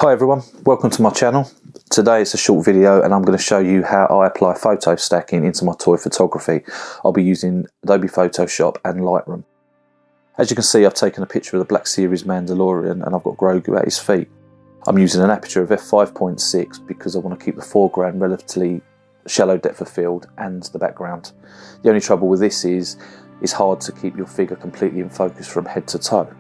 Hi everyone, welcome to my channel. Today it's a short video and I'm going to show you how I apply photo stacking into my toy photography. I'll be using Adobe Photoshop and Lightroom. As you can see, I've taken a picture of the Black Series Mandalorian and I've got Grogu at his feet. I'm using an aperture of f5.6 because I want to keep the foreground relatively shallow depth of field and the background. The only trouble with this is it's hard to keep your figure completely in focus from head to toe.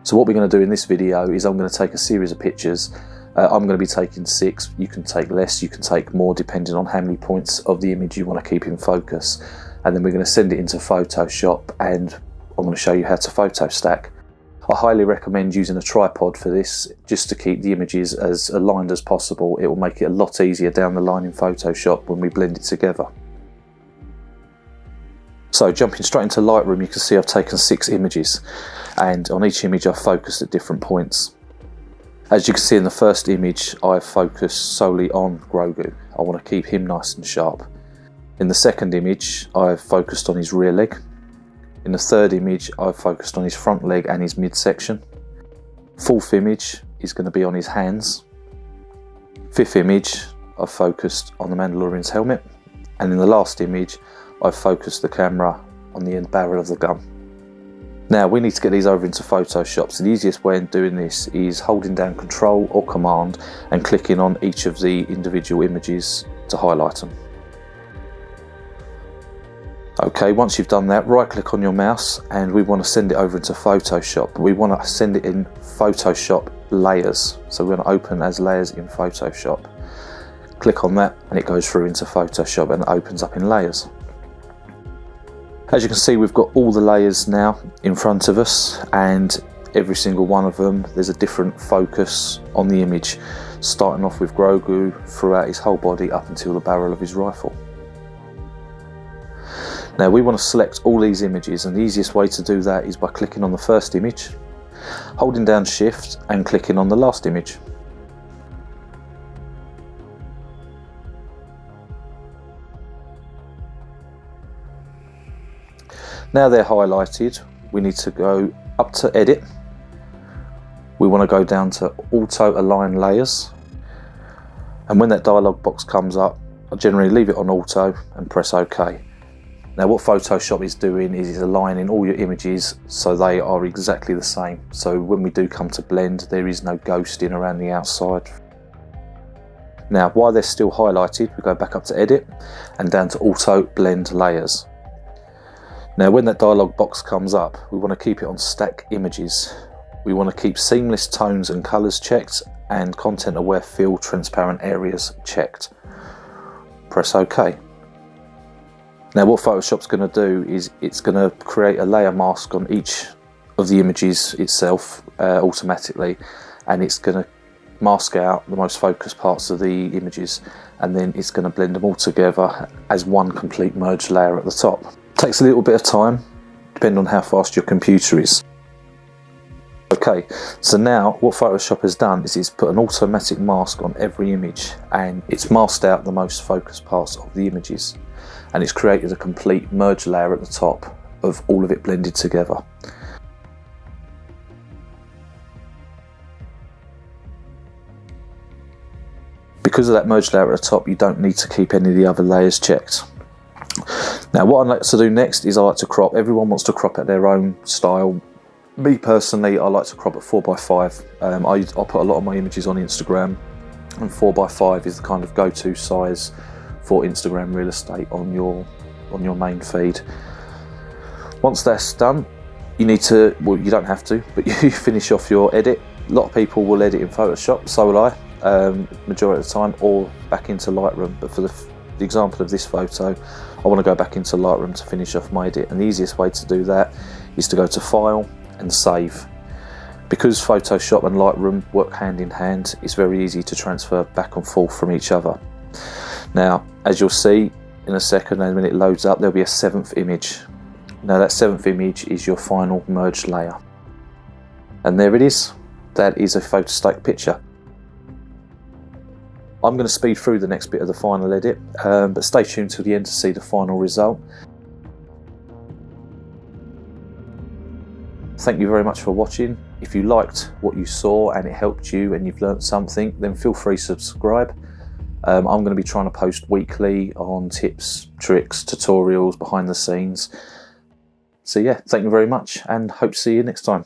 So what we're going to do in this video is I'm going to take a series of pictures. I'm going to be taking 6. You can take less, you can take more depending on how many points of the image you want to keep in focus. And then we're going to send it into Photoshop and I'm going to show you how to photo stack. I highly recommend using a tripod for this just to keep the images as aligned as possible. It will make it a lot easier down the line in Photoshop when we blend it together. So jumping straight into Lightroom, you can see I've taken 6 images and on each image I've focused at different points. As you can see in the first image, I've focused solely on Grogu. I want to keep him nice and sharp. In the second image, I've focused on his rear leg. In the third image, I've focused on his front leg and his midsection. Fourth image is going to be on his hands. Fifth image, I've focused on the Mandalorian's helmet. And in the last image, I've focused the camera on the end barrel of the gun. Now we need to get these over into Photoshop, so the easiest way in doing this is holding down Control or Command and clicking on each of the individual images to highlight them. Okay, once you've done that, right click on your mouse and we want to send it over into Photoshop. We want to send it in Photoshop layers, so we're going to open as layers in Photoshop. Click on that and it goes through into Photoshop and it opens up in layers. As you can see, we've got all the layers now in front of us and every single one of them, there's a different focus on the image, starting off with Grogu throughout his whole body up until the barrel of his rifle. Now we want to select all these images and the easiest way to do that is by clicking on the first image, holding down Shift and clicking on the last image. Now they're highlighted, we need to go up to Edit. We want to go down to Auto Align Layers. And when that dialog box comes up, I generally leave it on Auto and press OK. Now what Photoshop is doing is it's aligning all your images so they are exactly the same. So when we do come to blend, there is no ghosting around the outside. Now while they're still highlighted, we go back up to Edit and down to Auto Blend Layers. Now when that dialog box comes up, we want to keep it on Stack Images. We want to keep Seamless Tones and Colours checked and Content Aware Fill Transparent Areas checked. Press OK. Now what Photoshop's going to do is it's going to create a layer mask on each of the images itself automatically, and it's going to mask out the most focused parts of the images, and then it's going to blend them all together as one complete merged layer at the top. Takes a little bit of time, depending on how fast your computer is. Okay, so now what Photoshop has done is it's put an automatic mask on every image and it's masked out the most focused parts of the images, and it's created a complete merge layer at the top of all of it blended together. Because of that merge layer at the top, you don't need to keep any of the other layers checked. Now what I like to do next is I like to crop. Everyone wants to crop at their own style. Me personally, I like to crop at 4x5. I put a lot of my images on Instagram, and 4x5 is the kind of go-to size for Instagram real estate on your main feed. Once that's done, you need to, well, you don't have to, but you finish off your edit. A lot of people will edit in Photoshop, so will I, majority of the time, or back into Lightroom. But for the example of this photo, I want to go back into Lightroom to finish off my edit, and the easiest way to do that is to go to File and Save. Because Photoshop and Lightroom work hand in hand, it's very easy to transfer back and forth from each other. Now as you'll see in a second, and when it loads up, there'll be a 7th image. Now that 7th image is your final merged layer, and there it is. That is a photo stack picture. I'm going to speed through the next bit of the final edit, but stay tuned till the end to see the final result. Thank you very much for watching. If you liked what you saw and it helped you and you've learnt something, then feel free to subscribe. I'm going to be trying to post weekly on tips, tricks, tutorials, behind the scenes. So yeah, thank you very much and hope to see you next time.